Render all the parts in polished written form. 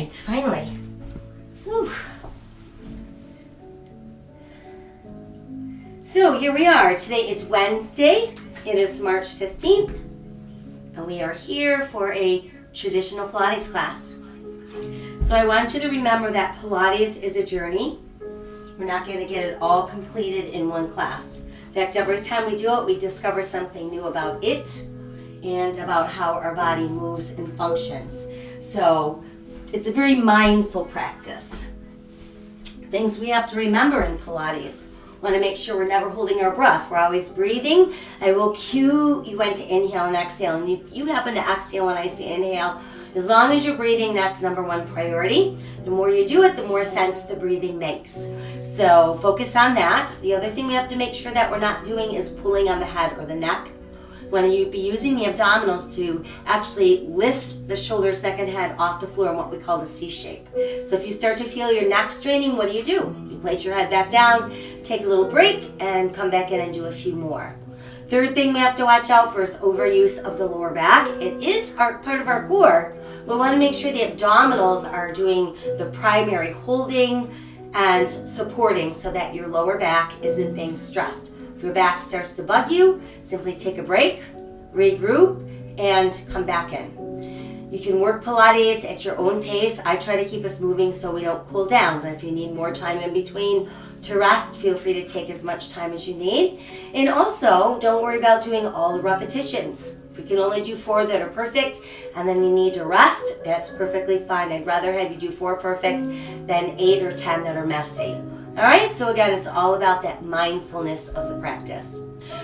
right, finally. Whew. So here we are. Today is Wednesday. It is March 15th. And we are here for a traditional Pilates class. So I want you to remember that Pilates is a journey. We're not going to get it all completed in one class. In fact, every time we do it, we discover something new about it and about how our body moves and functions. So it's a very mindful practice. Things we have to remember in Pilates. We want to make sure we're never holding our breath. We're always breathing. I will cue you when to inhale and exhale. And if you happen to exhale when I say inhale, as long as you're breathing, that's number one priority. The more you do it, the more sense the breathing makes. So focus on that. The other thing we have to make sure that we're not doing is pulling on the head or the neck. When you be using the abdominals to actually lift the shoulders, neck, and head off the floor in what we call the C shape. So if you start to feel your neck straining, what do? You place your head back down, take a little break, and come back in and do a few more. Third thing we have to watch out for is overuse of the lower back. It is part of our core. We want to make sure the abdominals are doing the primary holding and supporting so that your lower back isn't being stressed. If your back starts to bug you, simply take a break, regroup, and come back in. You can work Pilates at your own pace. I try to keep us moving so we don't cool down, but if you need more time in between to rest, feel free to take as much time as you need. And also, don't worry about doing all the repetitions. If you can only do 4 that are perfect and then you need to rest, that's perfectly fine. I'd rather have you do 4 perfect than 8 or 10 that are messy. All right, so again, it's all about that mindfulness of the practice.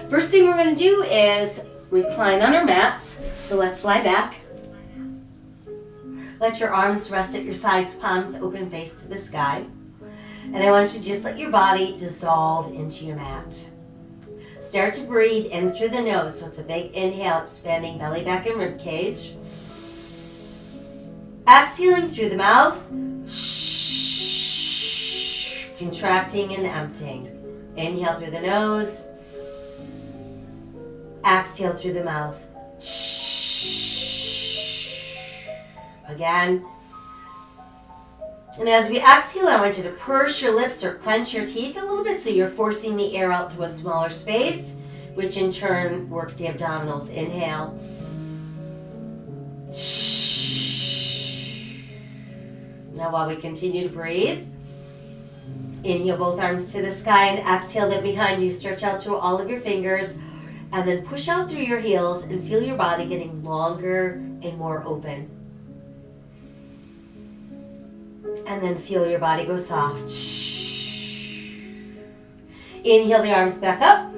First thing we're going to do is recline on our mats. So let's lie back. Let your arms rest at your sides, palms open, face to the sky. And I want you to just let your body dissolve into your mat. Start to breathe in through the nose. So it's a big inhale, expanding belly, back, and rib cage. Exhaling through the mouth. Contracting and emptying. Inhale through the nose. Exhale through the mouth. Again. And as we exhale, I want you to purse your lips or clench your teeth a little bit so you're forcing the air out through a smaller space, which in turn works the abdominals. Inhale. Now while we continue to breathe, inhale both arms to the sky and exhale them behind you. Stretch out through all of your fingers and then push out through your heels and feel your body getting longer and more open. And then feel your body go soft. Inhale the arms back up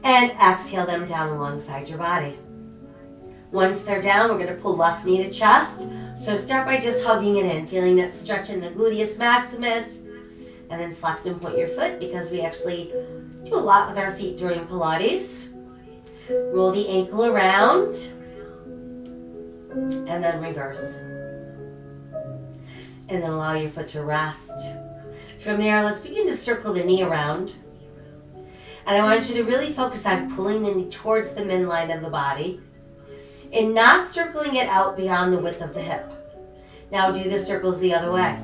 and exhale them down alongside your body. Once they're down, we're going to pull left knee to chest. So start by just hugging it in, feeling that stretch in the gluteus maximus, and then flex and point your foot because we actually do a lot with our feet during Pilates. Roll the ankle around and then reverse. And then allow your foot to rest. From there, let's begin to circle the knee around. And I want you to really focus on pulling the knee towards the midline of the body and not circling it out beyond the width of the hip. Now do the circles the other way.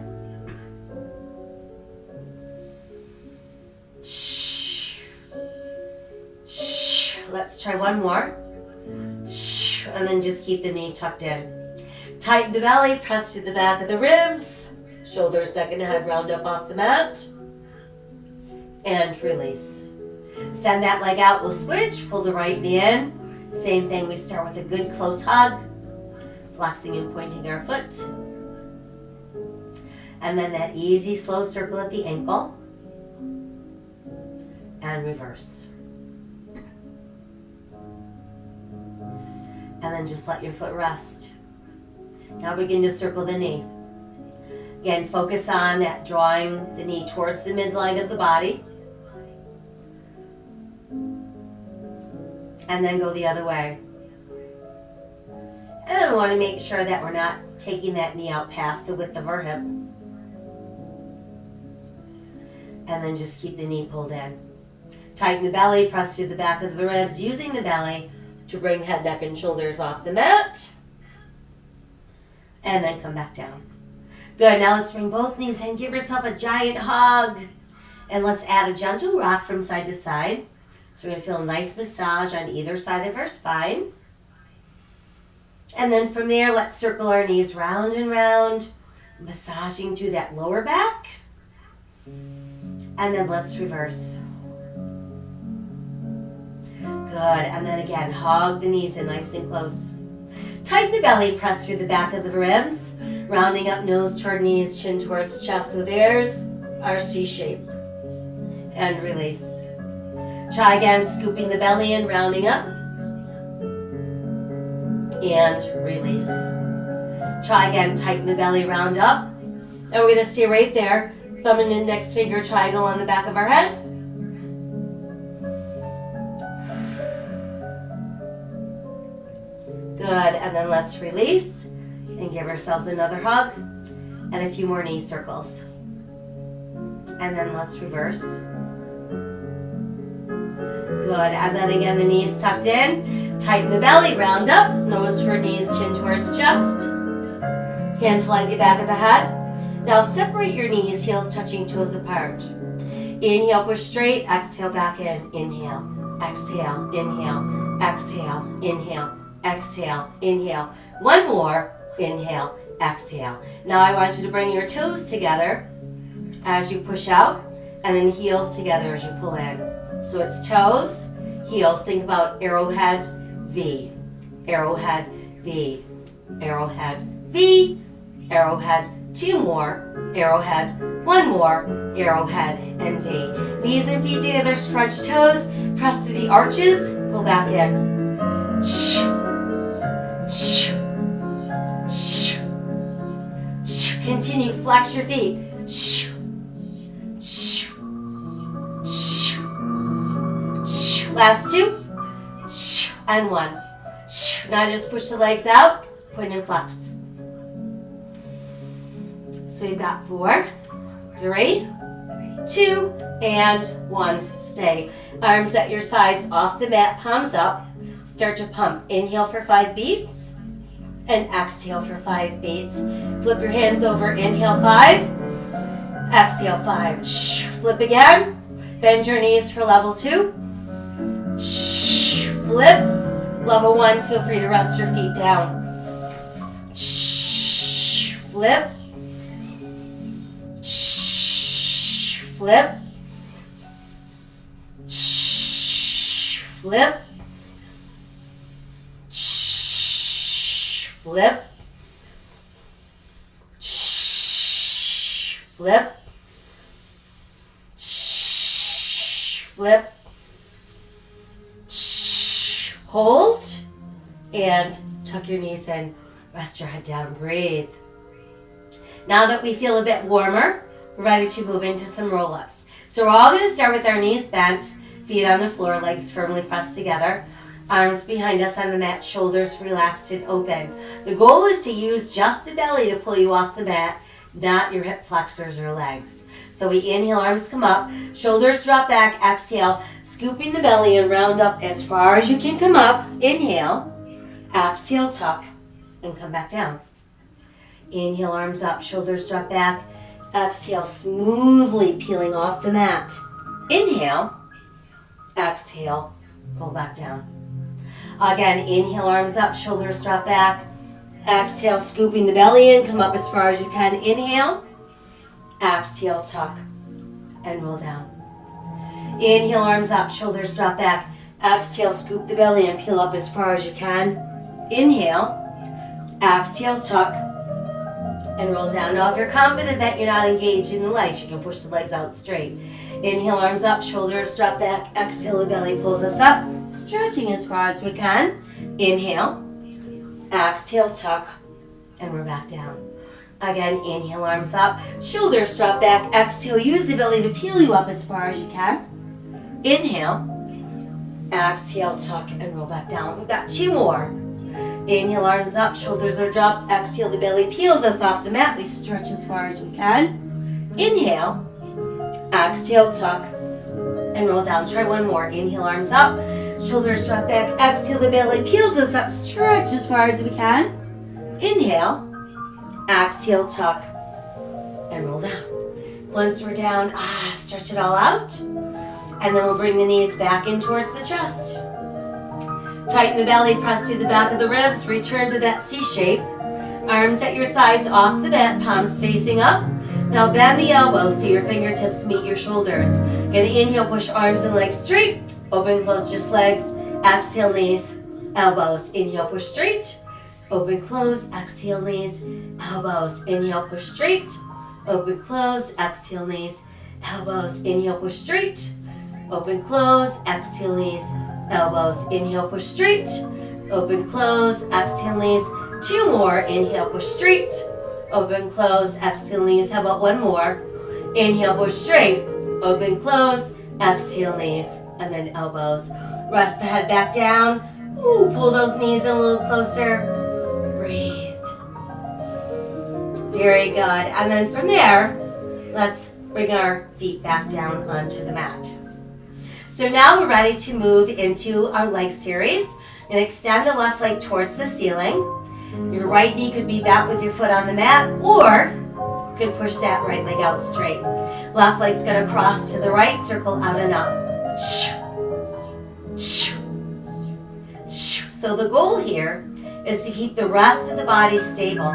Let's try one more. And then just keep the knee tucked in. Tighten the belly, press through the back of the ribs. Shoulders, neck, and head round up off the mat. And release. Send that leg out, we'll switch. Pull the right knee in. Same thing, we start with a good close hug. Flexing and pointing our foot. And then that easy slow circle at the ankle. And reverse. And then just let your foot rest. Now begin to circle the knee. Again, focus on that, drawing the knee towards the midline of the body. And then go the other way. And we want to make sure that we're not taking that knee out past the width of our hip. And then just keep the knee pulled in. Tighten the belly, press through the back of the ribs, using the belly to bring head, neck, and shoulders off the mat. And then come back down. Good, now let's bring both knees in. Give yourself a giant hug. And let's add a gentle rock from side to side. So we're going to feel a nice massage on either side of our spine. And then from there, let's circle our knees round and round, massaging through that lower back. And then let's reverse. Good, and then again, hug the knees in nice and close. Tighten the belly, press through the back of the ribs, rounding up nose toward knees, chin towards chest. So there's our C shape. And release. Try again, scooping the belly in, rounding up. And release. Try again, tighten the belly, round up. And we're going to stay right there. Thumb and index finger triangle on the back of our head. Good, and then let's release and give ourselves another hug and a few more knee circles. And then let's reverse. Good, and then again the knees tucked in. Tighten the belly, round up, nose toward knees, chin towards chest. Hand fly the back of the head. Now separate your knees, heels touching, toes apart. Inhale, push straight, exhale, back in. Inhale, exhale, inhale, exhale, inhale, exhale, inhale. One more, inhale, exhale. Now I want you to bring your toes together as you push out, and then heels together as you pull in. So it's toes, heels. Think about arrowhead, V, arrowhead, V, arrowhead, V, arrowhead. Two more, arrowhead, one more, arrowhead, and V. Knees and feet together, scrunch toes, press through the arches, pull back in. Shh, shh, shh, shh. Continue, flex your feet. Shh, shh, shh, shh. Last two, shh, and one. Shh. Now just push the legs out, point and flex. So you've got 4, 3, 2, and 1. Stay. Arms at your sides, off the mat, palms up. Start to pump. Inhale for 5 beats, and exhale for 5 beats. Flip your hands over. Inhale 5, exhale 5. Shh. Flip again. Bend your knees for level 2. Shh. Flip. Level 1. Feel free to rest your feet down. Shh. Flip. Flip, shh, flip, shh, flip, shh, flip, shh, flip, shh. Hold, and tuck your knees in, rest your head down, breathe. Now that we feel a bit warmer, we're ready to move into some roll-ups. So we're all going to start with our knees bent, feet on the floor, legs firmly pressed together, arms behind us on the mat, shoulders relaxed and open. The goal is to use just the belly to pull you off the mat, not your hip flexors or legs. So we inhale, arms come up, shoulders drop back, exhale, scooping the belly and round up as far as you can come up. Inhale, exhale, tuck, and come back down. Inhale, arms up, shoulders drop back. Exhale, smoothly peeling off the mat. Inhale, exhale, roll back down. Again, inhale, arms up, shoulders drop back. Exhale, scooping the belly in, come up as far as you can. Inhale, exhale, tuck, and roll down. Inhale, arms up, shoulders drop back. Exhale, scoop the belly in, peel up as far as you can. Inhale, exhale, tuck, and roll down. Now if you're confident that you're not engaged in the legs, you can push the legs out straight. Inhale, arms up, shoulders drop back. Exhale, the belly pulls us up, stretching as far as we can. Inhale, exhale, tuck, and we're back down. Again, inhale, arms up, shoulders drop back. Exhale, use the belly to peel you up as far as you can. Inhale, exhale, tuck, and roll back down. We've got 2 more. Inhale, arms up, shoulders are dropped. Exhale, the belly peels us off the mat. We stretch as far as we can. Inhale, exhale, tuck, and roll down. Try one more. Inhale, arms up, shoulders drop back. Exhale, the belly peels us up. Stretch as far as we can. Inhale, exhale, tuck, and roll down. Once we're down, stretch it all out. And then we'll bring the knees back in towards the chest. Tighten the belly, press to the back of the ribs, return to that C shape. Arms at your sides off the mat, palms facing up. Now bend the elbows so your fingertips meet your shoulders. Gonna inhale, push arms and legs straight. Open, close just legs. Exhale, knees, elbows. Inhale, push straight. Open, close, exhale, knees, elbows. Inhale, push straight. Open, close, exhale, knees, elbows. Inhale, push straight. Open, close, exhale, knees, elbows. Inhale, push straight. Open, close, exhale, knees. 2 more. Inhale, push straight. Open, close, exhale, knees. How about 1 more? Inhale, push straight. Open, close, exhale, knees, and then elbows. Rest the head back down. Pull those knees in a little closer. Breathe. Very good. And then from there, let's bring our feet back down onto the mat. So now we're ready to move into our leg series. And extend the left leg towards the ceiling. Your right knee could be bent with your foot on the mat, or you could push that right leg out straight. Left leg's gonna cross to the right, circle out and up. So the goal here is to keep the rest of the body stable.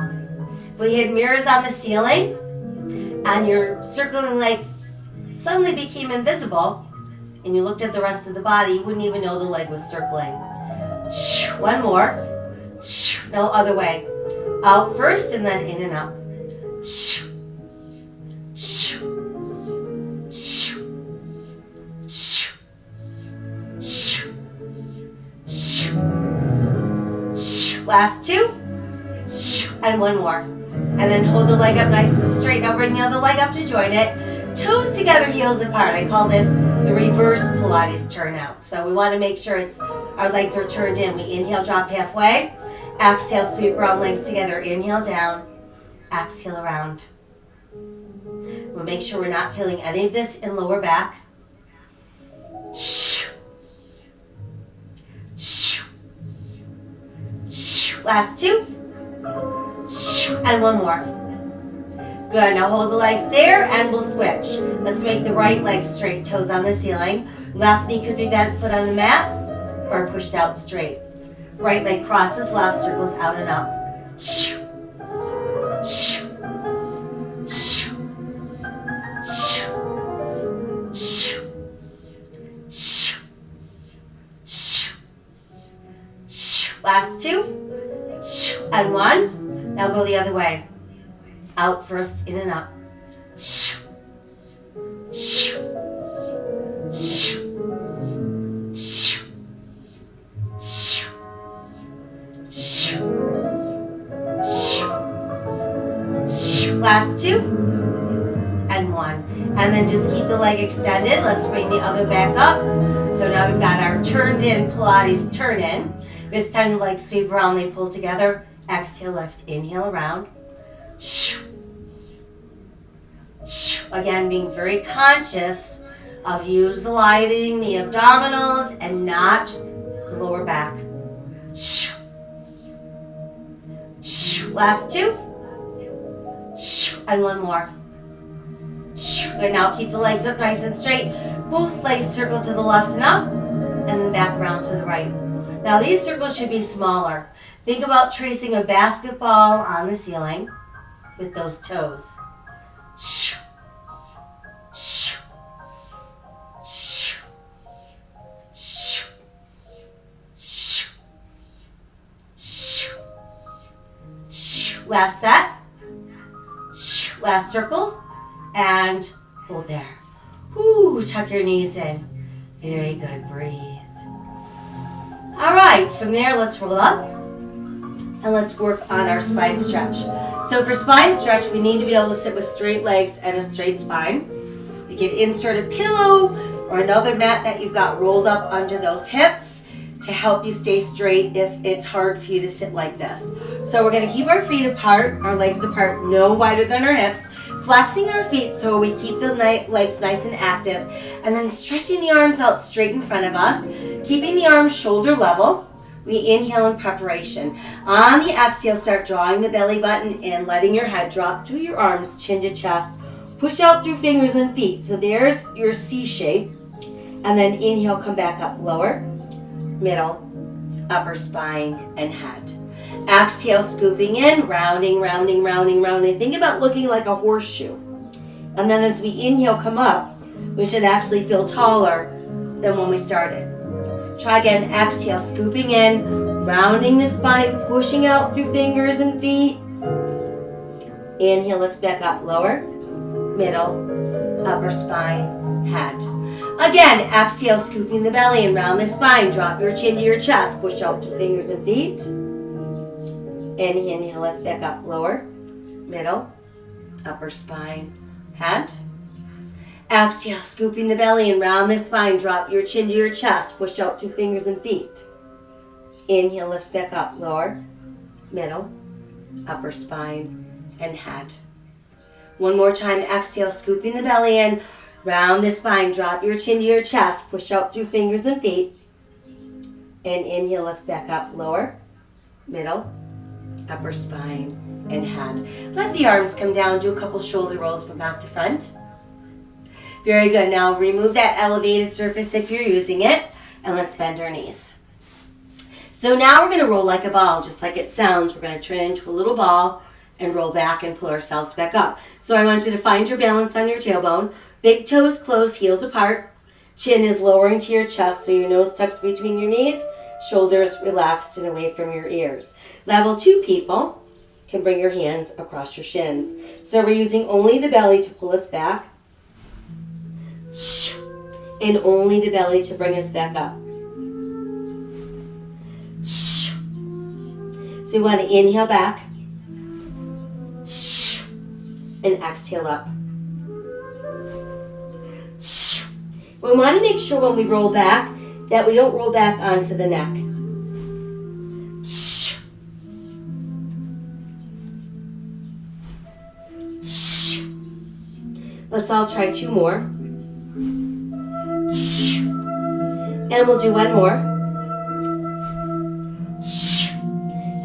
If we had mirrors on the ceiling and your circling leg suddenly became invisible and you looked at the rest of the body, you wouldn't even know the leg was circling. 1 more. No, other way. Out first and then in and up. Last 2. And 1 more. And then hold the leg up nice and straight. Now bring the other leg up to join it. Toes together, heels apart. I call this the reverse Pilates turnout. So we want to make sure our legs are turned in. We inhale, drop halfway. Exhale, sweep around, legs together. Inhale down. Exhale around. We'll make sure we're not feeling any of this in lower back. Last 2. And 1 more. Good. Now hold the legs there and we'll switch. Let's make the right leg straight, toes on the ceiling. Left knee could be bent, foot on the mat, or pushed out straight. Right leg crosses, left circles out and up. Last 2. And 1. Now go the other way. Out first, in and up. Last 2. And 1. And then just keep the leg extended. Let's bring the other back up. So now we've got our turned in Pilates turn in. This time the legs sweep around, they pull together. Exhale, lift, inhale around. Again, being very conscious of utilizing the abdominals and not the lower back. Last 2. And 1 more. Good, now keep the legs up nice and straight. Both legs circle to the left and up, and then back around to the right. Now these circles should be smaller. Think about tracing a basketball on the ceiling with those toes. Last set. Last circle. And hold there. Tuck your knees in. Very good. Breathe. All right, from there, let's roll up and let's work on our spine stretch. So for spine stretch, we need to be able to sit with straight legs and a straight spine. You can insert a pillow or another mat that you've got rolled up under those hips to help you stay straight if it's hard for you to sit like this. So we're going to keep our feet apart, our legs apart, no wider than our hips, flexing our feet so we keep the legs nice and active, and then stretching the arms out straight in front of us, keeping the arms shoulder level. We inhale in preparation. On the exhale, start drawing the belly button in, letting your head drop through your arms, chin to chest. Push out through fingers and feet. So there's your C shape. And then inhale, come back up, lower, middle, upper spine, and head. Exhale, scooping in, rounding, rounding, rounding, rounding. Think about looking like a horseshoe. And then as we inhale, come up, we should actually feel taller than when we started. Try again, exhale, scooping in, rounding the spine, pushing out through fingers and feet. Inhale, lift back up, lower, middle, upper spine, head. Again, exhale, scooping the belly and round the spine. Drop your chin to your chest, push out through fingers and feet. Inhale, lift back up, lower, middle, upper spine, head. Exhale, scooping the belly and round the spine. Drop your chin to your chest. Push out through fingers and feet. Inhale, lift back up, lower, middle, upper spine, and head. One more time, exhale, scooping the belly in. Round the spine. Drop your chin to your chest. Push out through fingers and feet. And inhale, lift back up, lower, middle, upper spine, and head. Let the arms come down. Do a couple shoulder rolls from back to front. Very good. Now remove that elevated surface if you're using it, and let's bend our knees. So now we're going to roll like a ball, just like it sounds. We're going to turn it into a little ball and roll back and pull ourselves back up. So I want you to find your balance on your tailbone. Big toes closed, heels apart. Chin is lowering to your chest, so your nose tucks between your knees. Shoulders relaxed and away from your ears. Level 2 people can bring your hands across your shins. So we're using only the belly to pull us back. And only the belly to bring us back up. So you want to inhale back and exhale up. We want to make sure when we roll back that we don't roll back onto the neck. Let's all try 2 more. And we'll do 1 more.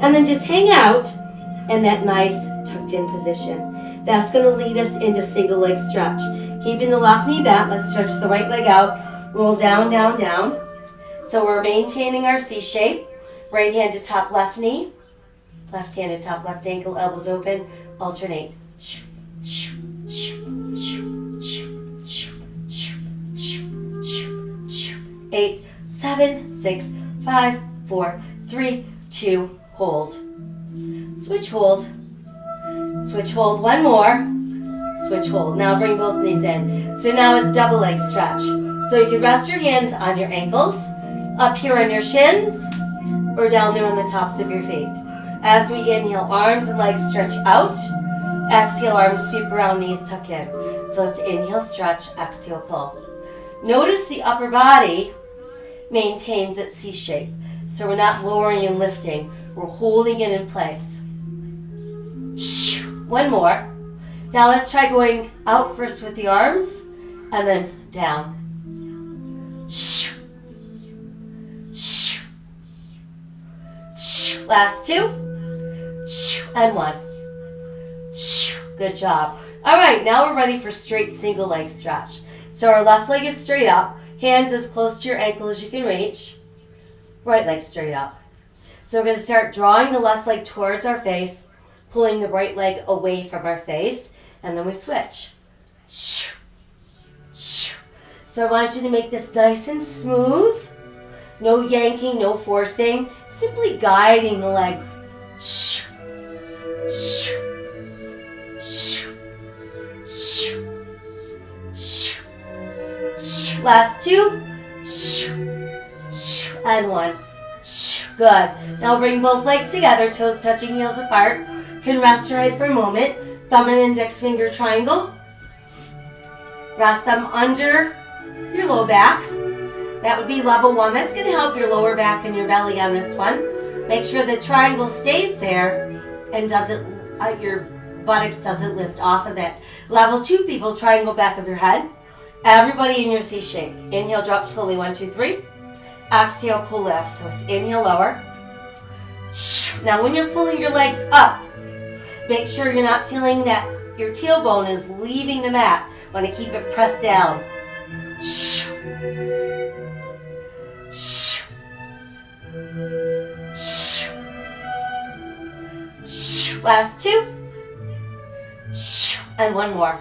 And then just hang out in that nice tucked in position. That's going to lead us into single leg stretch. Keeping the left knee bent, let's stretch the right leg out. Roll down, down, down. So we're maintaining our C shape. Right hand to top left knee. Left hand to top left ankle, elbows open. Alternate. 8, 7, 6, 5, 4, 3, 2, hold. Switch hold. Switch hold. 1 more. Switch hold. Now bring both knees in. So now it's double leg stretch. So you can rest your hands on your ankles, up here on your shins, or down there on the tops of your feet. As we inhale, arms and legs stretch out. Exhale, arms sweep around, knees tuck in. So let's inhale, stretch, exhale, pull. Notice the upper body maintains its C shape. So we're not lowering and lifting. We're holding it in place. 1 more. Now let's try going out first with the arms and then down. Last 2. And 1. Good job. All right, now we're ready for straight single leg stretch. So our left leg is straight up. Hands as close to your ankle as you can reach. Right leg straight up. So we're going to start drawing the left leg towards our face, pulling the right leg away from our face, and then we switch. So I want you to make this nice and smooth. No yanking, no forcing. Simply guiding the legs. Last 2. And 1. Good. Now bring both legs together, toes touching, heels apart. You can rest your head for a moment. Thumb and index finger triangle. Rest them under your low back. That would be level 1. That's going to help your lower back and your belly on this one. Make sure the triangle stays there and your buttocks doesn't lift off of it. Level 2 people, triangle back of your head. Everybody in your C shape. Inhale, drop slowly. 1, 2, 3. Exhale, pull lift. So it's inhale, lower. Now when you're pulling your legs up, make sure you're not feeling that your tailbone is leaving the mat. Want to keep it pressed down. Last two. And one more.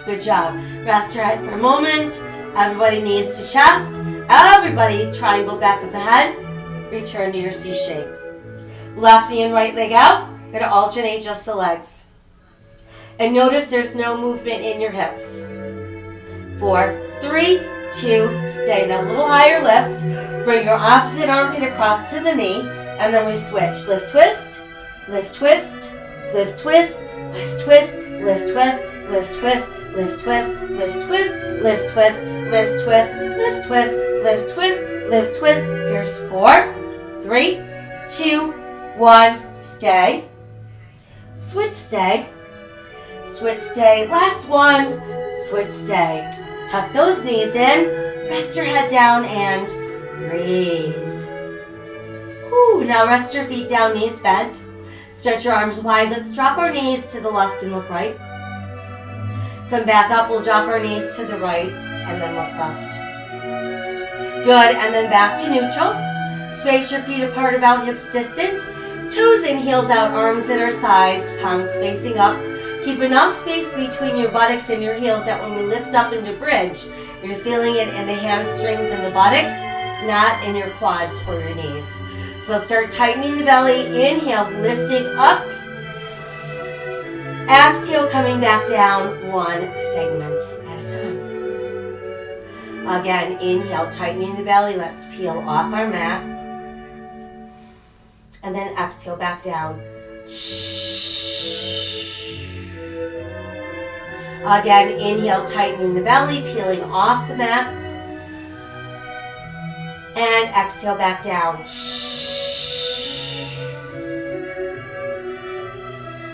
Good job. Rest your head for a moment. Everybody knees to chest. Everybody triangle back of the head. Return to your C shape. Left knee and right leg out. Going to alternate just the legs. And notice there's no movement in your hips. 4, 3, 2, stay. Now a little higher lift. Bring your opposite armpit across to the knee. And then we switch. Lift, twist. Lift, twist. Lift, twist. Lift, twist. Lift, twist. Lift, twist. Lift, twist. Lift, twist. Lift, twist. Lift, twist. Lift, twist. Lift, twist. Lift, twist. Here's 4, 3, 2, 1. Stay. Switch, stay. Switch, stay. Last one. Switch, stay. Tuck those knees in. Rest your head down and breathe. Whew. Now rest your feet down, knees bent. Stretch your arms wide. Let's drop our knees to the left and look right. Come back up. We'll drop our knees to the right and then look left. Good. And then back to neutral. Space your feet apart about hips distant. Toes in, heels out, arms at our sides, palms facing up. Keep enough space between your buttocks and your heels that when we lift up into bridge, you're feeling it in the hamstrings and the buttocks, not in your quads or your knees. So start tightening the belly. Inhale, lifting up. Exhale, coming back down, one segment at a time. Again, inhale, tightening the belly. Let's peel off our mat. And then exhale, back down. Again, inhale, tightening the belly, peeling off the mat. And exhale, back down.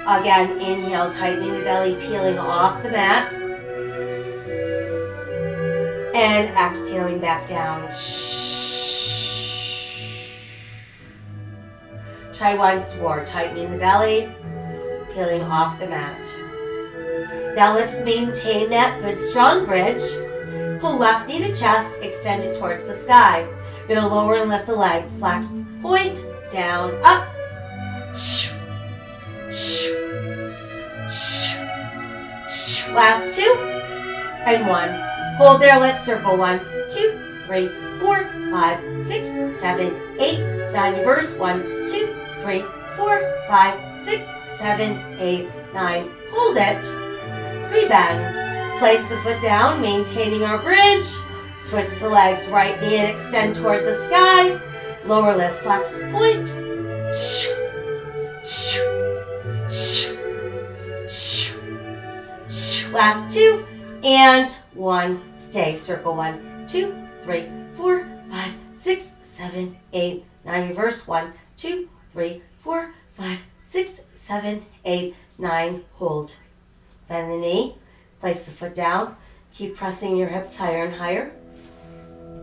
Again, inhale, tightening the belly, peeling off the mat. And exhaling back down. Try once more, tightening the belly, peeling off the mat. Now let's maintain that good strong bridge. Pull left knee to chest, extend it towards the sky. You're going to lower and lift the leg. Flex, point, down, up. Last 2 and 1. Hold there, let's circle. 1, 2, 3, 4, 5, 6, 7, 8, 9. Reverse. 1, 2, 3, 4, 5, 6, 7, 8, 9. Hold it. Rebend. Place the foot down, maintaining our bridge. Switch the legs. Right knee and extend toward the sky. Lower lift, flex, point. Last 2 and 1. Stay. Circle. 1, 2, 3, 4, 5, 6, 7, 8, 9. Reverse. 1, 2, 3, 4, 5, 6, 7, 8, 9. Hold. Bend the knee. Place the foot down. Keep pressing your hips higher and higher.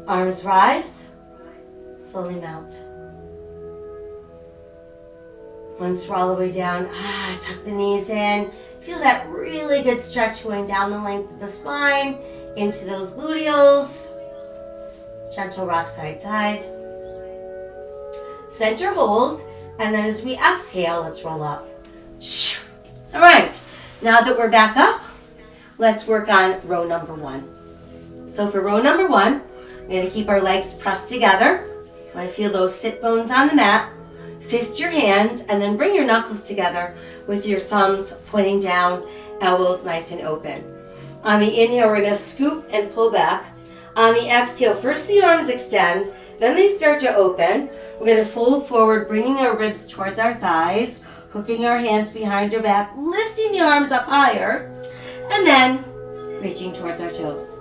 Arms rise. Slowly melt. Once we're all the way down, tuck the knees in. Feel that really good stretch going down the length of the spine, into those gluteals. Gentle rock side to side. Center hold, and then as we exhale, let's roll up. All right, now that we're back up, let's work on row number 1. So for row number 1, we're going to keep our legs pressed together. I want to feel those sit bones on the mat. Fist your hands and then bring your knuckles together with your thumbs pointing down, elbows nice and open. On the inhale, we're going to scoop and pull back. On the exhale, first the arms extend, then they start to open. We're going to fold forward, bringing our ribs towards our thighs, hooking our hands behind our back, lifting the arms up higher, and then reaching towards our toes.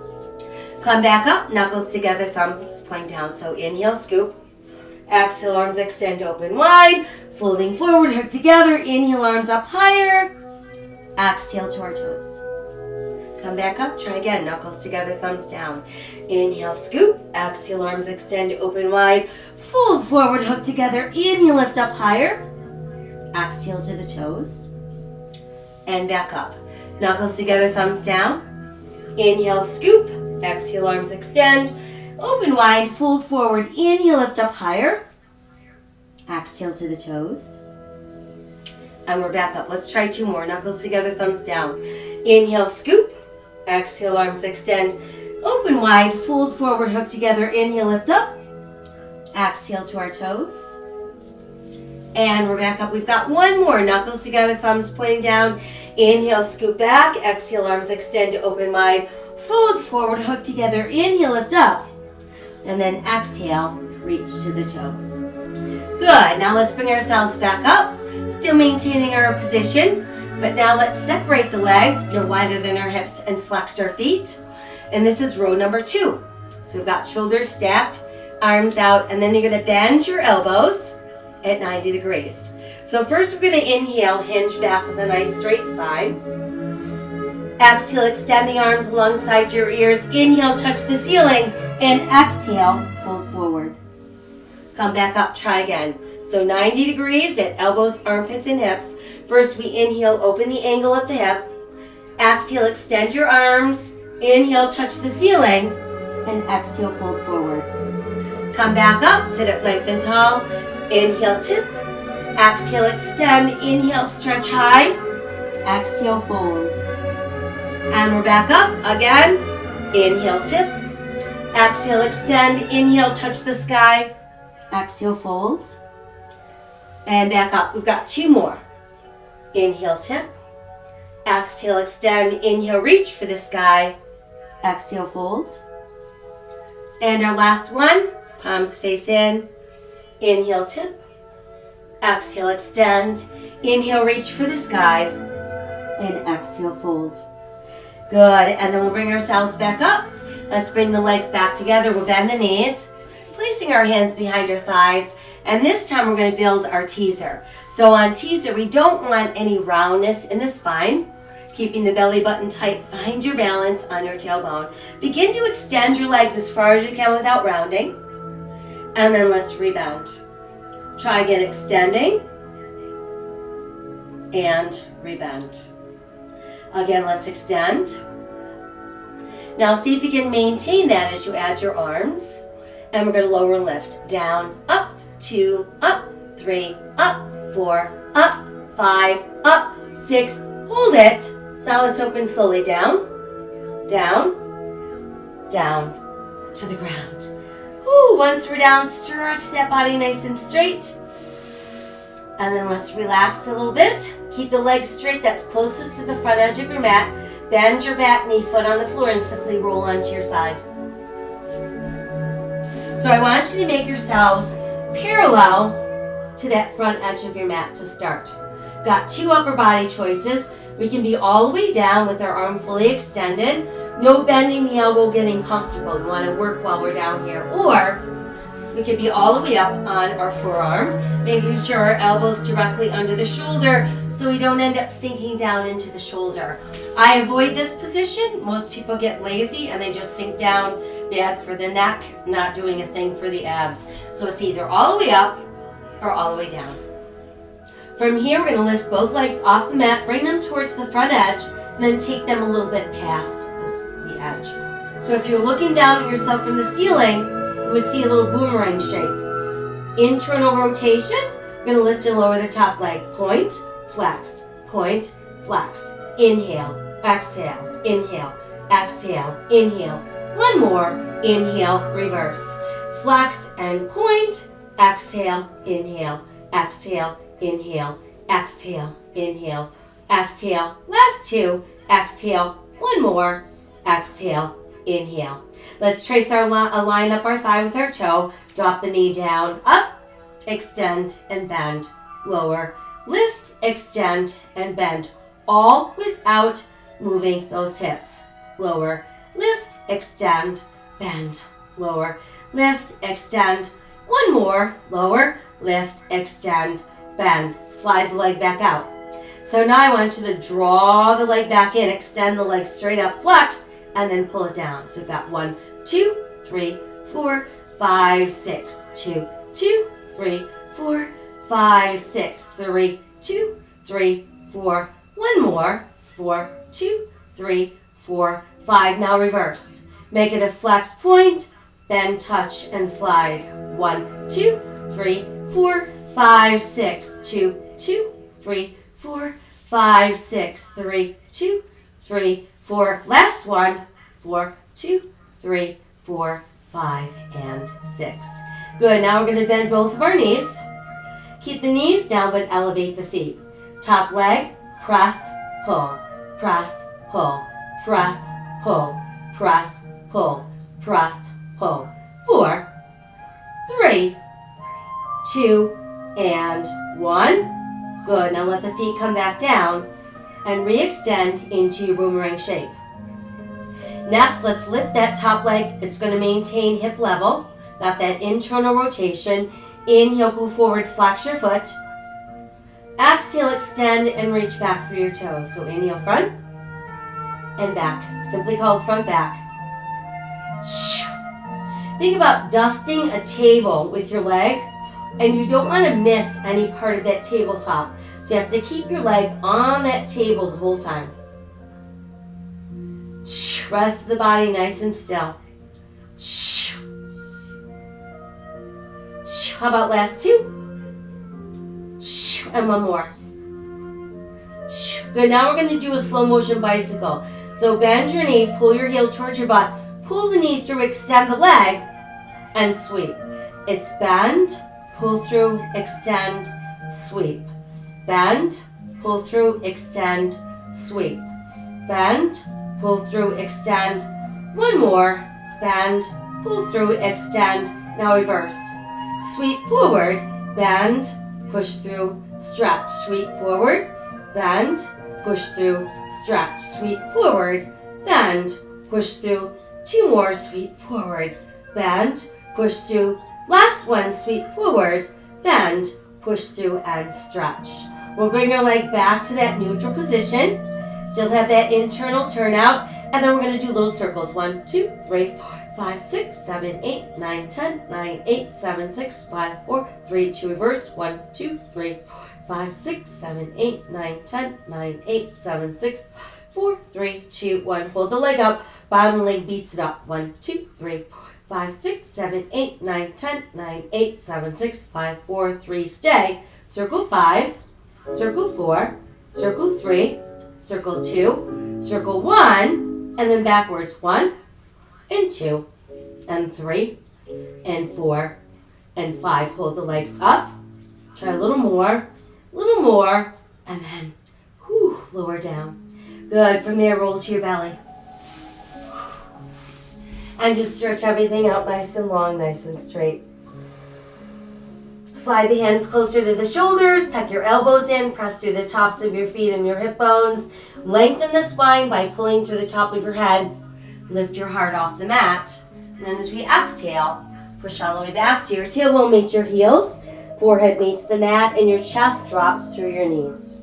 Come back up, knuckles together, thumbs pointing down. So inhale, scoop. Exhale, arms extend open wide, folding forward, hook together. Inhale, arms up higher. Exhale to our toes. Come back up, try again. Knuckles together, thumbs down. Inhale, scoop. Exhale, arms extend, open wide. Fold forward, hook together. Inhale, lift up higher. Exhale to the toes. And back up. Knuckles together, thumbs down. Inhale, scoop. Exhale, arms extend. Open wide, fold forward. Inhale, lift up higher. Exhale to the toes. And we're back up. Let's try 2 more. Knuckles together, thumbs down. Inhale, scoop. Exhale, arms extend. Open wide, fold forward, hook together. Inhale, lift up. Exhale to our toes. And we're back up. We've got 1 more. Knuckles together, thumbs pointing down. Inhale, scoop back. Exhale, arms extend, open wide. Fold forward, hook together. Inhale, lift up. And then exhale, reach to the toes. Good. Now let's bring ourselves back up. Still maintaining our position. But now let's separate the legs, no wider than our hips, and flex our feet. And this is row number 2. So we've got shoulders stacked, arms out, and then you're going to bend your elbows at 90 degrees. So first we're going to inhale, hinge back with a nice straight spine. Exhale, extend the arms alongside your ears. Inhale, touch the ceiling, and exhale, fold forward. Come back up, try again. So 90 degrees at elbows, armpits, and hips. First we inhale, open the angle at the hip. Exhale, extend your arms. Inhale, touch the ceiling, and exhale, fold forward. Come back up, sit up nice and tall. Inhale, tip. Exhale, extend. Inhale, stretch high. Exhale, fold. And we're back up again. Inhale, tip. Exhale, extend. Inhale, touch the sky. Exhale, fold. And back up. We've got 2 more. Inhale, tip. Exhale, extend. Inhale, reach for the sky. Exhale, fold. And our last one. Palms face in. Inhale, tip. Exhale, extend. Inhale, reach for the sky. And exhale, fold. Good. And then we'll bring ourselves back up. Let's bring the legs back together. We'll bend the knees, placing our hands behind our thighs. And this time we're going to build our teaser. So on teaser, we don't want any roundness in the spine. Keeping the belly button tight, find your balance on your tailbone. Begin to extend your legs as far as you can without rounding. And then let's rebound. Try again, extending. And rebound. Again, let's extend. Now see if you can maintain that as you add your arms. And we're going to lower and lift. Down, up, 2, up, 3, up, 4, up, 5, up, 6. Hold it. Now let's open slowly down, down, down to the ground. Woo, once we're down, stretch that body nice and straight. And then let's relax a little bit. Keep the legs straight. That's closest to the front edge of your mat. Bend your back knee, foot on the floor, and simply roll onto your side. So I want you to make yourselves parallel to that front edge of your mat to start. Got 2 upper body choices. We can be all the way down with our arm fully extended. No bending the elbow, getting comfortable. We want to work while we're down here. Or we could be all the way up on our forearm, making sure our elbow's directly under the shoulder so we don't end up sinking down into the shoulder. I avoid this position. Most people get lazy and they just sink down. Bad for the neck, not doing a thing for the abs. So it's either all the way up or all the way down. From here, we're going to lift both legs off the mat, bring them towards the front edge, and then take them a little bit past the edge. So if you're looking down at yourself from the ceiling, you would see a little boomerang shape. Internal rotation, we're going to lift and lower the top leg. Point, flex, inhale, exhale, inhale, exhale, inhale. One more, inhale, reverse. Flex and point, exhale, inhale, exhale, inhale, exhale, inhale, exhale. Last 2, exhale. One more, exhale, inhale. Let's trace our line up our thigh with our toe. Drop the knee down, up, extend and bend, lower, lift, extend and bend, all without moving those hips. Lower, lift, extend, bend, lower, lift, extend. One more, lower, lift, extend, bend. Slide the leg back out. So now I want you to draw the leg back in, extend the leg straight up, flex, and then pull it down. So we've got 1, 2, 3, 4, 5, 6, 2, 2, 3, 4, 5, 6, 3, 2, 3, 4. One more. 4, 2, 3, 4, 5. Now reverse. Make it a flex point, bend, touch, and slide. 1, 2, 3, 4, 5, 6, 2, 2, 3, 4, 5, 6, 3, 2, 3, 4. Last one. 4, 2, 3, 4, 5, and 6. Good. Now we're going to bend both of our knees. Keep the knees down, but elevate the feet. Top leg, press, pull, press, pull, press, pull, press, pull, press, pull. 4, 3, 2, and 1. Good. Now let the feet come back down and re-extend into your boomerang shape. Next, let's lift that top leg. It's going to maintain hip level. Got that internal rotation. Inhale, pull forward, flex your foot. Exhale, extend and reach back through your toes. So inhale, front and back. Simply called front back. Think about dusting a table with your leg, and you don't want to miss any part of that tabletop. So you have to keep your leg on that table the whole time. Rest the body nice and still. How about last 2? And one more. Good, now we're going to do a slow motion bicycle. So bend your knee, pull your heel towards your butt, pull the knee through, extend the leg, and sweep. It's bend, pull through, extend, sweep. Bend, pull through, extend, sweep. Bend, pull through, extend. One more. Bend, pull through, extend. Now reverse. Sweep forward, bend, push through, stretch. Sweep forward, bend, push through, stretch. Sweep forward, bend, push through. 2 more, sweep forward, bend, push through. Last one, sweep forward, bend, push through, and stretch. We'll bring your leg back to that neutral position. Still have that internal turnout, and then we're going to do little circles. 1, 2, 3, 4, 5, 6, 7, 8, 9, 10, 9, 8, 7, 6, 5, 4, 3, 2, reverse. 1, 2, 3, 4, 5, 6, 7, 8, 9, 10, 9, 8, 7, 6, 4, 3, 2, 1. Hold the leg up. Bottom leg beats it up. 1, 2, 3, 4, 5, 6, 7, 8, 9, 10, 9, 8, 7, 6, 5, 4, 3. Stay. Circle 5, circle 4, circle 3, circle 2, circle 1, and then backwards. 1, and 2, and 3, and 4, and 5. Hold the legs up. Try a little more, and then lower down. Good. From there, roll to your belly. And just stretch everything out nice and long, nice and straight. Slide the hands closer to the shoulders, tuck your elbows in, press through the tops of your feet and your hip bones. Lengthen the spine by pulling through the top of your head. Lift your heart off the mat. And then as we exhale, push all the way back so your tailbone meets your heels, forehead meets the mat, and your chest drops through your knees.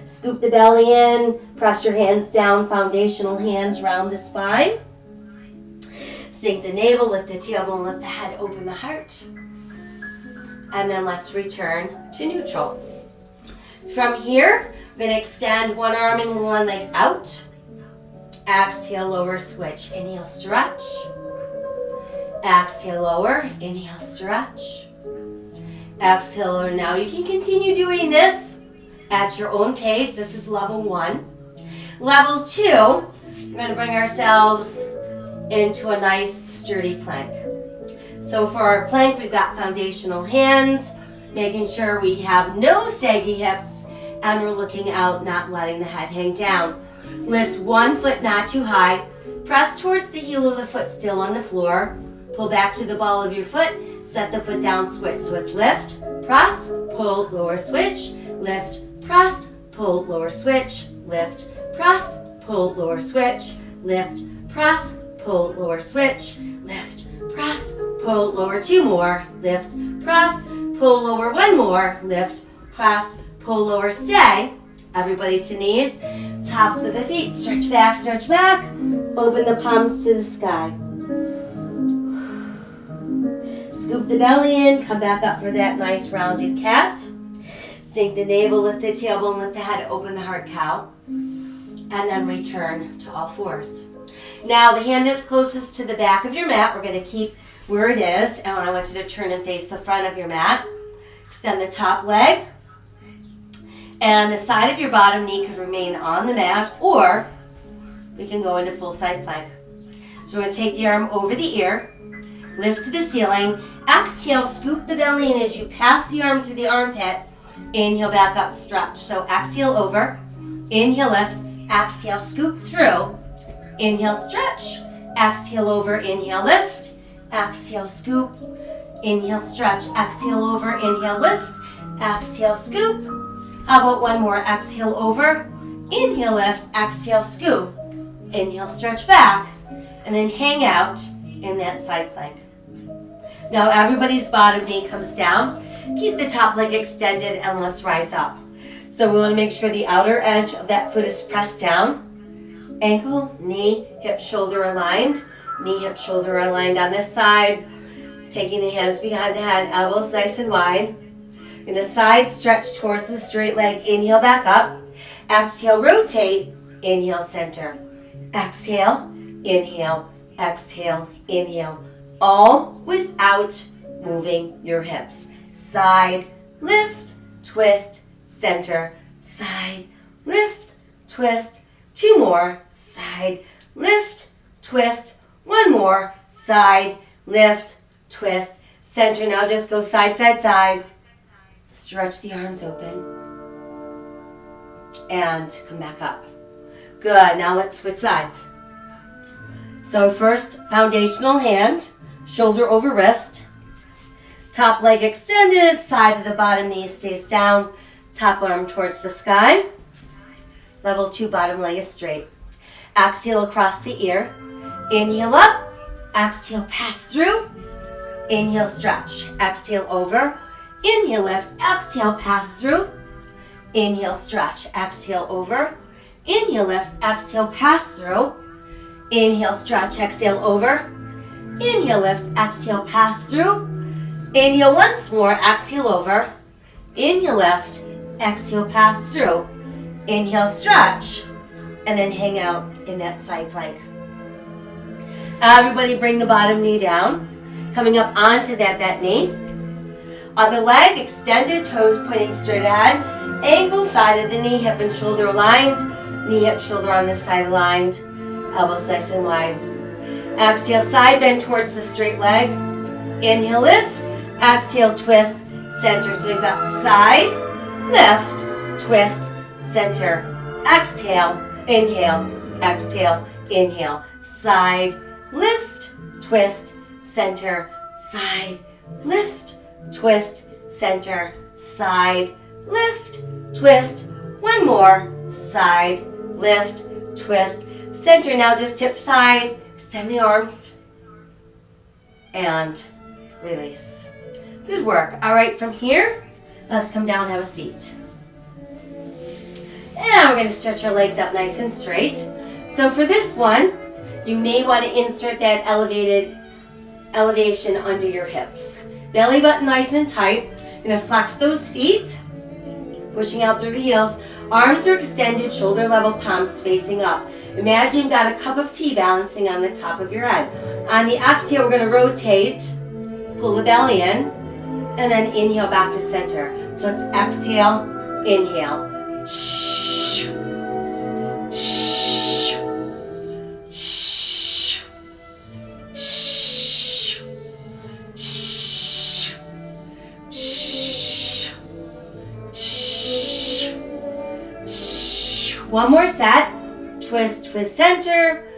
Scoop the belly in, press your hands down, foundational hands round the spine. Sink the navel, lift the tailbone, lift the head, open the heart. And then let's return to neutral. From here, I'm going to extend one arm and one leg out. Exhale, lower, switch. Inhale, stretch. Exhale, lower. Inhale, stretch. Exhale, lower. Now you can continue doing this at your own pace. This is level 1. Level 2, we're going to bring ourselves into a nice sturdy plank. So for our plank, we've got foundational hands, making sure we have no saggy hips, and we're looking out, not letting the head hang down. Lift one foot not too high, press towards the heel of the foot still on the floor, pull back to the ball of your foot, set the foot down, switch. So it's lift, press, pull, lower, switch, lift, press, pull, lower, switch, lift, press, pull, lower, switch, lift, press, pull, lower, switch, lift, press, pull, lower. 2 more, lift, press, pull lower, one more, lift, press, pull lower, stay. Everybody to knees, tops of the feet, stretch back, open the palms to the sky. Scoop the belly in, come back up for that nice rounded cat. Sink the navel, lift the tailbone, lift the head, open the heart cow. And then return to all fours. Now the hand that's closest to the back of your mat, we're going to keep where it is. And I want you to turn and face the front of your mat. Extend the top leg. And the side of your bottom knee could remain on the mat, or we can go into full side plank. So we're going to take the arm over the ear, lift to the ceiling, exhale, scoop the belly in as you pass the arm through the armpit. Inhale, back up, stretch. So exhale over, inhale, lift, exhale, scoop through, inhale, stretch, exhale over, inhale, lift, exhale, scoop, inhale, stretch, exhale over, inhale, lift, exhale, scoop. How about one more? Exhale over, inhale, lift, exhale, scoop, inhale, stretch back, and then hang out in that side plank. Now everybody's bottom knee comes down. Keep the top leg extended and let's rise up. So we want to make sure the outer edge of that foot is pressed down. Ankle, knee, hip, shoulder aligned. Knee, hip, shoulder aligned on this side. Taking the hands behind the head, elbows nice and wide. In a side stretch towards the straight leg, inhale, back up. Exhale, rotate, inhale, center. Exhale, inhale, exhale, inhale. All without moving your hips. Side, lift, twist, center, side, lift, twist. Two more, side, lift, twist. One more, side, lift, twist, center. Now just go side, side, side. Stretch the arms open. And come back up. Good, now let's switch sides. So first, foundational hand, shoulder over wrist. Top leg extended, side of the bottom knee stays down, top arm towards the sky. Level 2, bottom leg is straight. Exhale across the ear. Inhale up, exhale pass through. Inhale stretch, exhale over. Inhale lift, exhale pass through. Inhale stretch, exhale over. Inhale lift, exhale pass through. Inhale stretch, exhale over. Inhale lift, exhale pass through. Inhale once more, exhale over. Inhale lift, exhale pass through. Inhale stretch, and then hang out in that side plank. Everybody bring the bottom knee down, coming up onto that bent knee. Other leg extended, toes pointing straight ahead. Ankle side of the knee, hip and shoulder aligned. Knee, hip, shoulder on this side aligned. Elbows nice and wide. Exhale, side bend towards the straight leg. Inhale, lift. Exhale, twist, center. So we've got side, lift, twist, center. Exhale, inhale, exhale, inhale. Side, lift, twist, center. Side, lift, twist, center. Side, lift, twist. One more. Side, lift, twist, center. Now just tip side, extend the arms, and release. Good work. All right, from here, let's come down and have a seat. And we're going to stretch our legs up nice and straight. So for this one, you may want to insert that elevation under your hips. Belly button nice and tight. You're going to flex those feet, pushing out through the heels. Arms are extended, shoulder level, palms facing up. Imagine you've got a cup of tea balancing on the top of your head. On the exhale, we're going to rotate, pull the belly in, and then inhale back to center. So it's exhale, inhale. One more set. Twist, twist, center.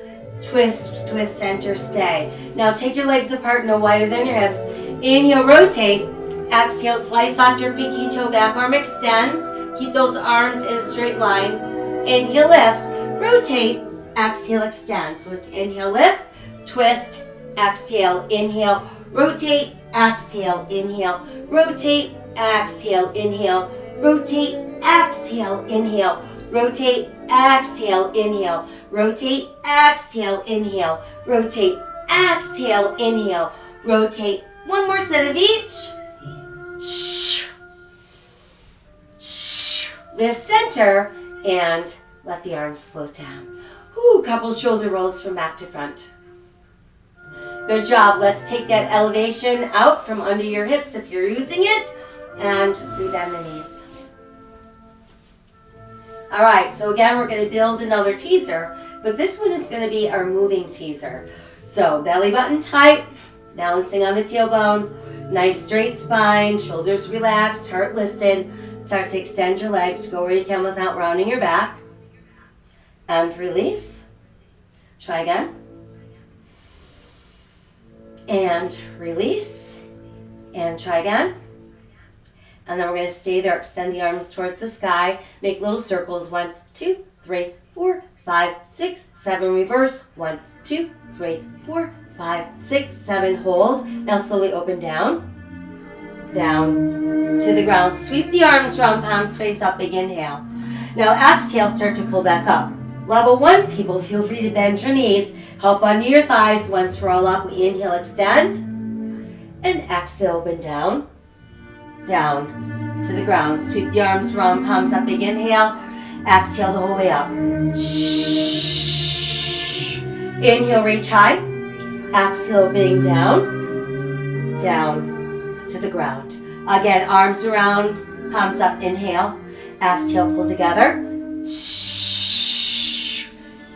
Twist, twist, center, stay. Now take your legs apart, no wider than your hips. Inhale, rotate. Exhale, slice off your pinky toe, back arm extends. Keep those arms in a straight line. Inhale, lift. Rotate. Exhale, extend. So it's inhale, lift. Twist. Exhale. Inhale. Rotate. exhale, inhale, rotate, exhale, inhale, rotate, exhale, inhale, rotate, exhale, inhale, rotate, exhale, inhale, rotate, exhale, inhale, rotate. One more set of each. Lift center and let the arms float down. Couple shoulder rolls from back to front. Good job. Let's take that elevation out from under your hips if you're using it, and rebend the knees. All right, so again, we're going to build another teaser, but this one is going to be our moving teaser. So belly button tight, balancing on the tailbone, nice straight spine, shoulders relaxed, heart lifted. Start to extend your legs, go where you can without rounding your back. And release. Try again. And release. And try again. And then we're going to stay there, extend the arms towards the sky, make little circles. 1, 2, 3, 4, 5, 6, 7. Reverse. 1, 2, 3, 4, 5, 6, 7. Hold. Now slowly open down. Down to the ground. Sweep the arms round, palms face up. Big inhale. Now exhale, start to pull back up. Level 1, people, feel free to bend your knees. Help under your thighs. Once we're all up, we inhale, extend. And exhale, open down. Down to the ground. Sweep the arms around, palms up. Big inhale. Exhale the whole way up. Inhale, reach high. Exhale, opening down. Down to the ground. Again, arms around, palms up. Inhale. Exhale, pull together.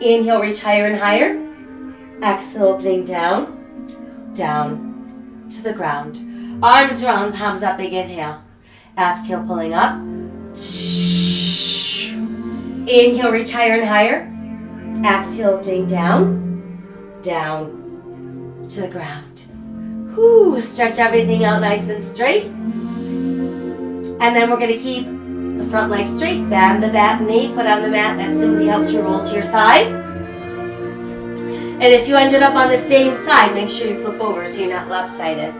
Inhale, reach higher and higher. Exhale, opening down. Down to the ground. Arms around, palms up. Big inhale. Exhale, pulling up. Inhale, reach higher and higher. Exhale, opening down. Down to the ground. Stretch everything out nice and straight. And then we're going to keep the front leg straight. Bend the back knee, foot on the mat. That simply helps you roll to your side. And if you ended up on the same side, make sure you flip over so you're not lopsided.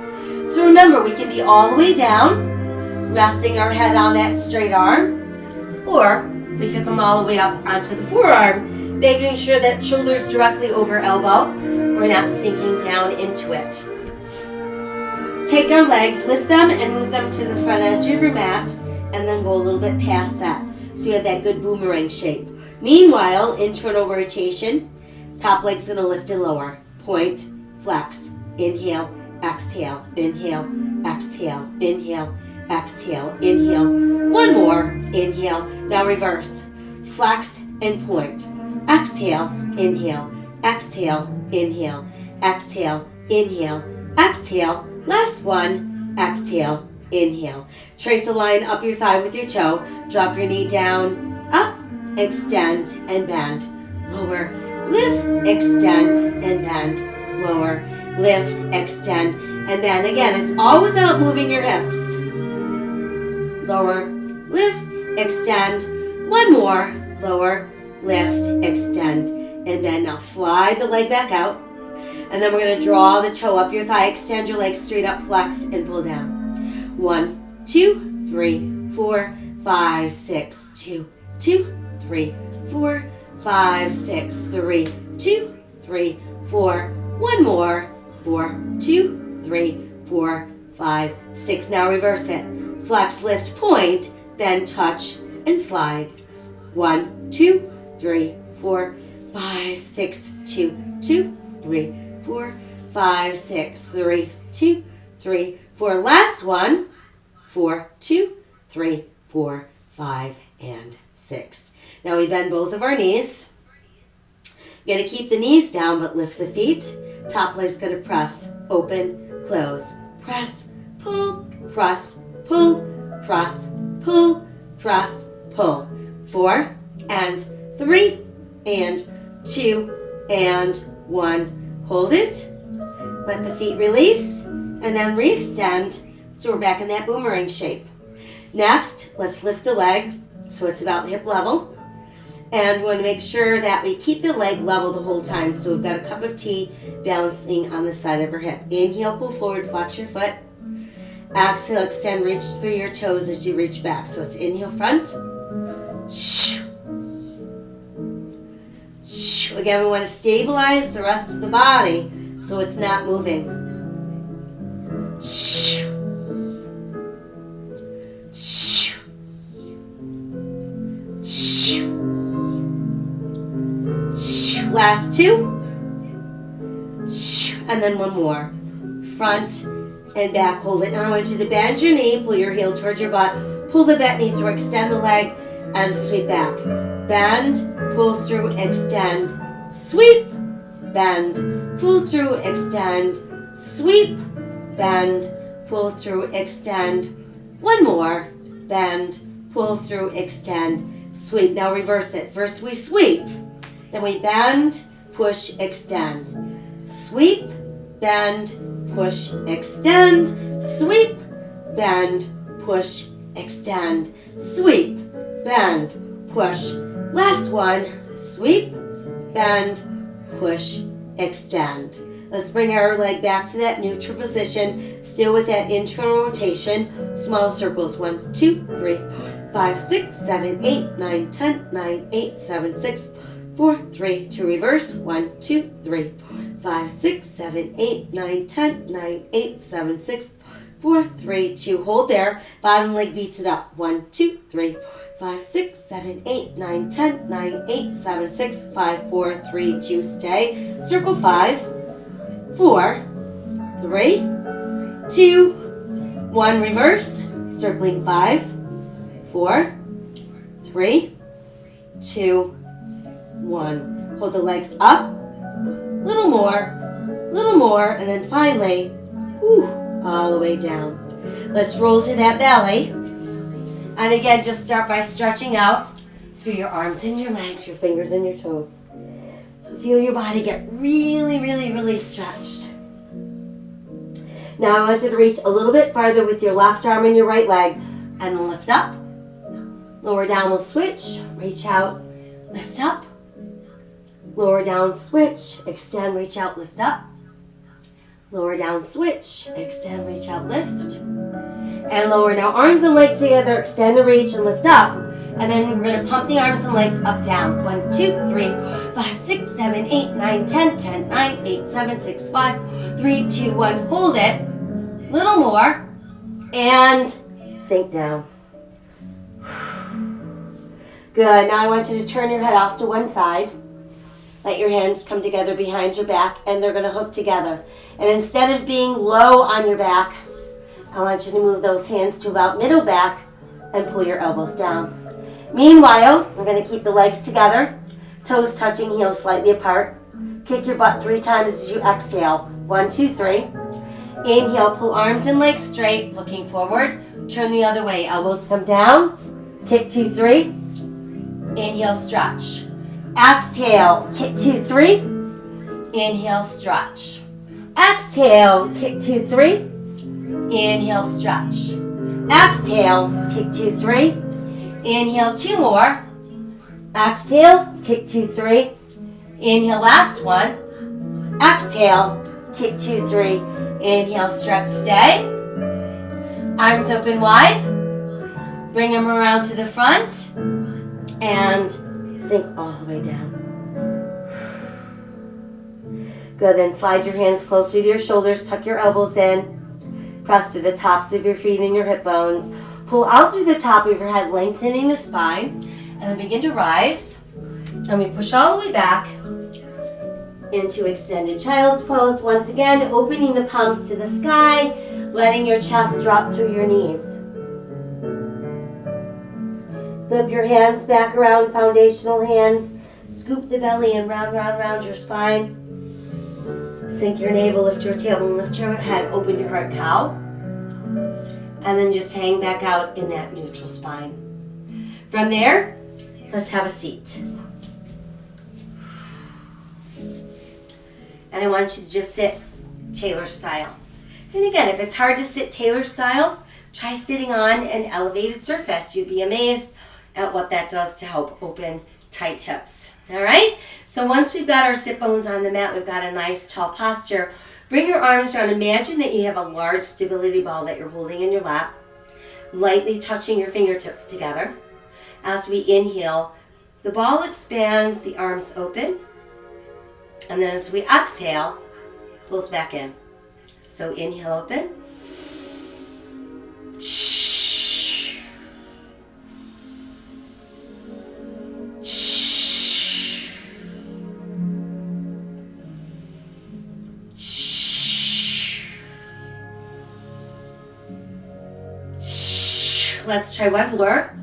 So remember, we can be all the way down, resting our head on that straight arm, or we can come all the way up onto the forearm, making sure that shoulder's directly over elbow. We're not sinking down into it. Take our legs, lift them, and move them to the front edge of your mat, and then go a little bit past that. So you have that good boomerang shape. Meanwhile, internal rotation, top leg's going to lift and lower. Point, flex, inhale, exhale, inhale, exhale, inhale, exhale, inhale. One more, inhale. Now reverse. Flex and point. Exhale, inhale, exhale, inhale, exhale, inhale, exhale. Last one, exhale, inhale. Trace a line up your thigh with your toe. Drop your knee down, up, extend, and bend. Lower, lift, extend, and bend. Lower, lift, extend, and then again, it's all without moving your hips. Lower, lift, extend. One more. Lower, lift, extend, and then now slide the leg back out. And then we're going to draw the toe up your thigh, extend your legs straight up, flex, and pull down. 1, 2, 3, 4, 5, 6, 2, 2, 3, 4, 5, 6, 3, 2, 3, 4. One more. 4, 2, 3, 4, 5, 6. Now reverse it. Flex, lift, point, then touch and slide. 1, 2, 3, 4, 5, 6, 2, 2, 3, 4, 5, 6, 3, 2, 3, 4. Last one. 4, 2, 3, 4, 5, and 6. Now we bend both of our knees. You got to keep the knees down, but lift the feet. Top leg's going to press, open, close, press, pull, press, pull, press, pull, press, pull. 4 and 3 and 2 and 1. Hold it. Let the feet release and then re-extend. So we're back in that boomerang shape. Next, let's lift the leg so it's about hip level. And we want to make sure that we keep the leg level the whole time. So we've got a cup of tea balancing on the side of our hip. Inhale, pull forward, flex your foot. Exhale, extend, reach through your toes as you reach back. So it's inhale, front. Again, we want to stabilize the rest of the body so it's not moving. Last two. And then one more. Front and back. Hold it. Now I want you to bend your knee, pull your heel towards your butt, pull the back knee through, extend the leg, and sweep back. Bend, pull through, extend, sweep, bend, pull through, extend, sweep, bend, pull through, extend. One more. Bend, pull through, extend, sweep. Now reverse it. First we sweep, then we bend, push, extend. Sweep, bend, push, extend, sweep, bend, push, extend, sweep, bend, push. Last one, sweep, bend, push, extend. Let's bring our leg back to that neutral position, still with that internal rotation. Small circles, 1, 2, 3, 5, 6, 7, 8, 9, 10, 9, 8, 7, 6, 4, 3, to reverse, 1, 2, 3, 5, 6, 7, 8, 9, 10, 9, 8, 7, 6, 4, 3, 2. Hold there. Bottom leg beats it up. 1, 2, 3, 5, 6, 7, 8, 9, 10, 9, 8, 7, 6, 5, 4, 3, 2. Stay. Circle 5, 4, 3, 2, 1. Reverse. Circling 5, 4, 3, 2, 1. Hold the legs up. Little more, and then finally, all the way down. Let's roll to that belly. And again, just start by stretching out through your arms and your legs, your fingers and your toes. So feel your body get really, really, really stretched. Now I want you to reach a little bit farther with your left arm and your right leg, and then lift up. Lower down, we'll switch. Reach out, lift up. Lower down, switch, extend, reach out, lift up. Lower down, switch, extend, reach out, lift. And lower. Now arms and legs together, extend and reach and lift up. And then we're going to pump the arms and legs up, down. 1, 2, 3, 5, 6, 7, 8, 9, 10, 10, 9, 8, 7, 6, 5, 3, 2, 1. Hold it. Little more. And sink down. Good. Now I want you to turn your head off to one side. Let your hands come together behind your back, and they're going to hook together. And instead of being low on your back, I want you to move those hands to about middle back and pull your elbows down. Meanwhile, we're going to keep the legs together, toes touching, heels slightly apart. Kick your butt 3 times as you exhale. 1, 2, 3. Inhale, pull arms and legs straight, looking forward. Turn the other way, elbows come down. Kick 2, 3. Inhale, stretch. Exhale, kick 2, 3. Inhale, stretch. Exhale, kick 2, 3. Inhale, stretch. Exhale, kick 2, 3. Inhale, 2 more. Exhale, kick 2, 3. Inhale, last one. Exhale, kick 2, 3. Inhale, stretch, stay. Arms open wide. Bring them around to the front. And sink all the way down. Good, then slide your hands closer to your shoulders, tuck your elbows in, press through the tops of your feet and your hip bones, pull out through the top of your head, lengthening the spine, and then begin to rise. And we push all the way back into extended child's pose. Once again, opening the palms to the sky, letting your chest drop through your knees. Flip your hands back around, foundational hands. Scoop the belly and round, round, round your spine. Sink your navel, lift your tailbone, lift your head, open your heart, cow. And then just hang back out in that neutral spine. From there, let's have a seat. And I want you to just sit Taylor style. And again, if it's hard to sit Taylor style, try sitting on an elevated surface. You'd be amazed at what that does to help open tight hips. All right? So once we've got our sit bones on the mat, we've got a nice tall posture, Bring your arms around. Imagine that you have a large stability ball that you're holding in your lap, lightly touching your fingertips together. As we inhale, the ball expands, the arms open, and then as we exhale, pulls back in. So inhale, open. Let's try one more.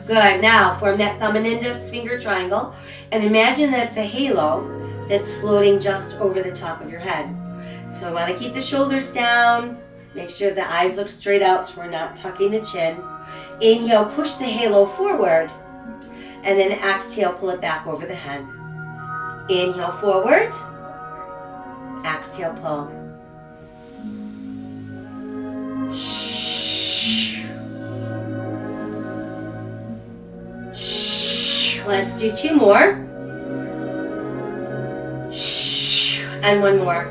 Good. Now form that thumb and index finger triangle and imagine that's a halo that's floating just over the top of your head. So I want to keep the shoulders down. Make sure the eyes look straight out so we're not tucking the chin. Inhale, push the halo forward. And then exhale, pull it back over the head. Inhale, forward. Exhale, pull. Let's do two more. And one more.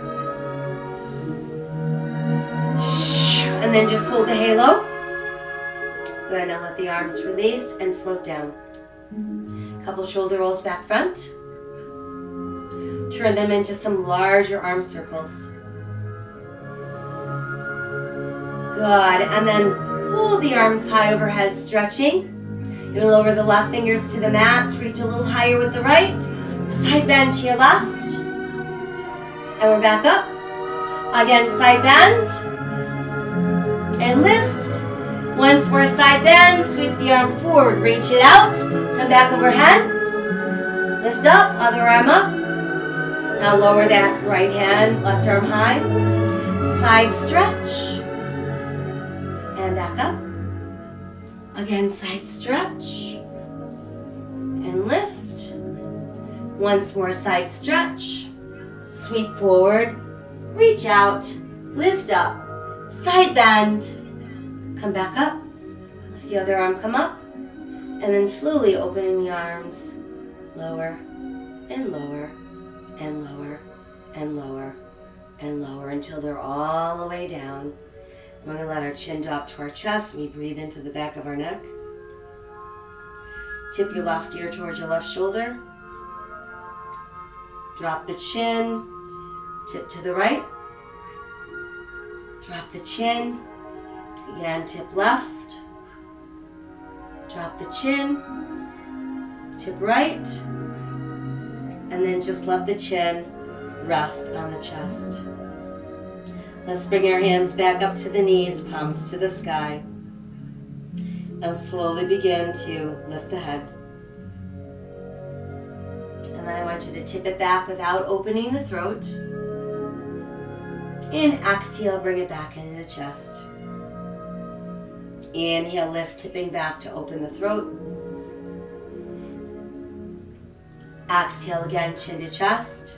And then just hold the halo. Good, now let the arms release and float down. Couple shoulder rolls back front. Turn them into some larger arm circles. Good, and then hold the arms high overhead, stretching. You're going to lower the left fingers to the mat, reach a little higher with the right. Side bend to your left. And we're back up. Again, side bend. And lift. Once more, side bend. Sweep the arm forward. Reach it out. Come back overhead. Lift up. Other arm up. Now lower that right hand. Left arm high. Side stretch. And back up. Again, side stretch. And lift. Once more, side stretch. Sweep forward. Reach out. Lift up. Side bend. Come back up. Let the other arm come up. And then slowly opening the arms. Lower and lower and lower and lower and lower until they're all the way down. We're going to let our chin drop to our chest. We breathe into the back of our neck. Tip your left ear towards your left shoulder. Drop the chin. Tip to the right. Drop the chin. Again, tip left. Drop the chin. Tip right. And then just let the chin rest on the chest. Let's bring our hands back up to the knees, palms to the sky. And slowly begin to lift the head. And then I want you to tip it back without opening the throat. And exhale, bring it back into the chest. Inhale, lift, tipping back to open the throat. Exhale again, chin to chest.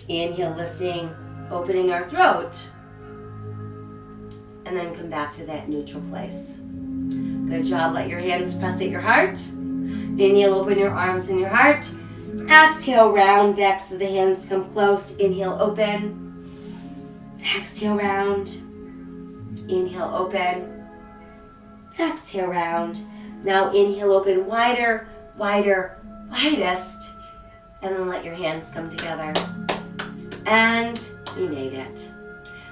Inhale, lifting, opening our throat. And then come back to that neutral place. Good job. Let your hands press at your heart. Inhale, open your arms in your heart. Exhale, round back so the hands come close. Inhale, open. Exhale, round. Inhale, open. Exhale, round. Now inhale, open wider, wider, widest. And then let your hands come together. And we made it.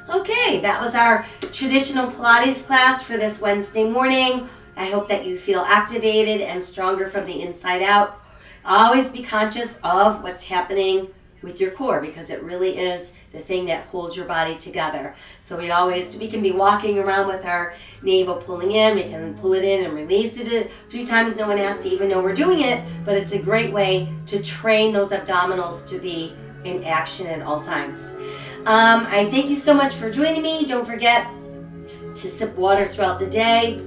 Okay, that was our traditional Pilates class for this Wednesday morning. I hope that you feel activated and stronger from the inside out. Always be conscious of what's happening with your core because it really is the thing that holds your body together. So we can be walking around with our navel pulling in, we can pull it in and release it a few times. No one has to even know we're doing it, but it's a great way to train those abdominals to be in action at all times. I thank you so much for joining me. Don't forget to sip water throughout the day.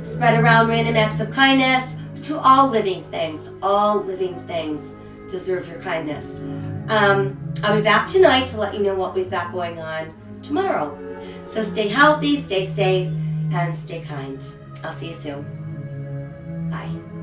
Spread around random acts of kindness to all living things. All living things deserve your kindness. I'll be back tonight to let you know what we've got going on tomorrow. So stay healthy, stay safe, and stay kind. I'll see you soon. Bye.